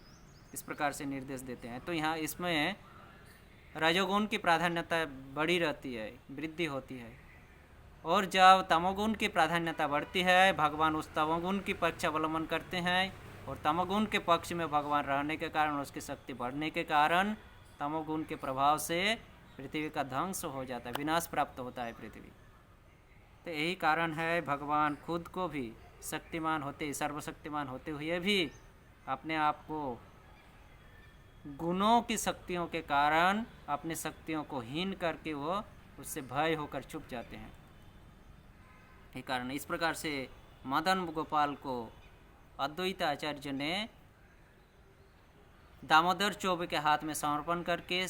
Speaker 1: इस प्रकार से निर्देश देते हैं। तो यहाँ इसमें रजोगुण की प्राधान्यता बढ़ी रहती है, वृद्धि होती है, और जब तमोगुण की प्राधान्यता बढ़ती है, भगवान उस तमोगुण की पक्ष अवलंबन करते हैं, और तमोगुण के पक्ष में भगवान रहने के कारण, उसकी शक्ति बढ़ने के कारण तमोगुण के प्रभाव से पृथ्वी का ध्वंस हो जाता है, विनाश प्राप्त होता है पृथ्वी। तो यही कारण है भगवान खुद को भी शक्तिमान होते, सर्वशक्तिमान होते हुए भी अपने आप को गुणों की शक्तियों के कारण अपनी शक्तियों को हीन करके वो उससे भय होकर छुप जाते हैं। ये कारण, इस प्रकार से मदन गोपाल को अद्वैत आचार्य ने दामोदर चौबे के हाथ में समर्पण करके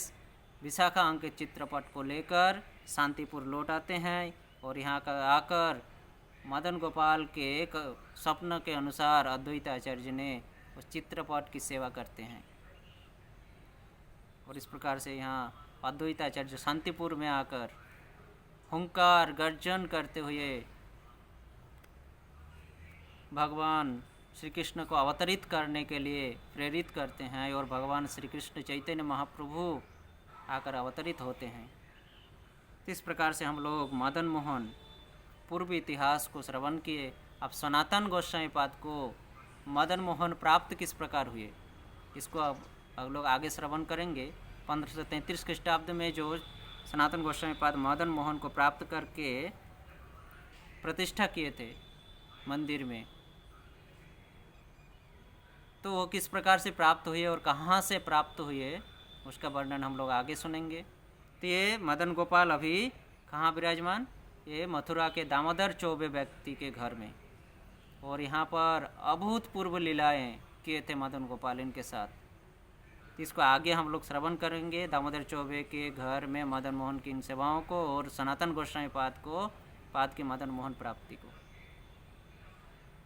Speaker 1: विशाखा अंकित चित्रपट को लेकर शांतिपुर लौट आते हैं, और यहाँ का आकर मदन गोपाल के एक स्वप्न के अनुसार अद्वैत आचार्य ने उस चित्रपट की सेवा करते हैं। और इस प्रकार से यहाँ अद्वैत आचार्य शांतिपुर में आकर हुंकार गर्जन करते हुए भगवान श्री कृष्ण को अवतरित करने के लिए प्रेरित करते हैं, और भगवान श्री कृष्ण चैतन्य महाप्रभु आकर अवतरित होते हैं। इस प्रकार से हम लोग मदन मोहन पूर्व इतिहास को श्रवण किए। अब सनातन गोस्वामी पाद को मदन मोहन प्राप्त किस प्रकार हुए, इसको अब लोग आगे श्रवण करेंगे। 1533 ख्रीष्टाब्द में जो सनातन गोस्वामी पाद मदन मोहन को प्राप्त करके प्रतिष्ठा किए थे मंदिर में, तो वो किस प्रकार से प्राप्त हुए और कहाँ से प्राप्त हुए, उसका वर्णन हम लोग आगे सुनेंगे। तो ये मदन गोपाल अभी कहाँ विराजमान, ये मथुरा के दामोदर चौबे व्यक्ति के घर में, और यहाँ पर अभूतपूर्व लीलाएं किए थे मदन गोपाल इनके साथ। इसको आगे हम लोग श्रवण करेंगे, दामोदर चौबे के घर में मदन मोहन की इन सेवाओं को और सनातन गोस्वामी पाद की मदन मोहन प्राप्ति को।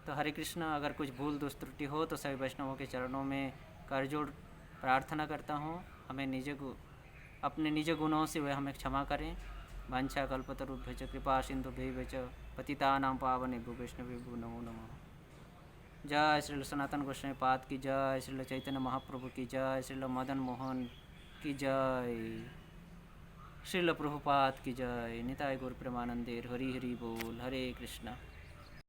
Speaker 1: तो हरे कृष्ण, अगर कुछ भूल दोष त्रुटि हो तो सभी वैष्णवों के चरणों में करजोड़ प्रार्थना करता हूँ, हमें अपने निज गुणों से वे हमें क्षमा करें। वांछा कल्पतरुभ्यश्च कृपा सिंधुभ्यश्च पतितानां पावनेभ्यो वैष्णवेभ्यो नमो नमः। जय श्रील सनातन गोस्वामी पाद की जय, श्रील चैतन्य महाप्रभु की जय, श्रील मदन मोहन की जय, श्रील प्रभुपाद की जय। निताय गौर प्रेमानंदे। हरि हरि बोल। हरे कृष्णा।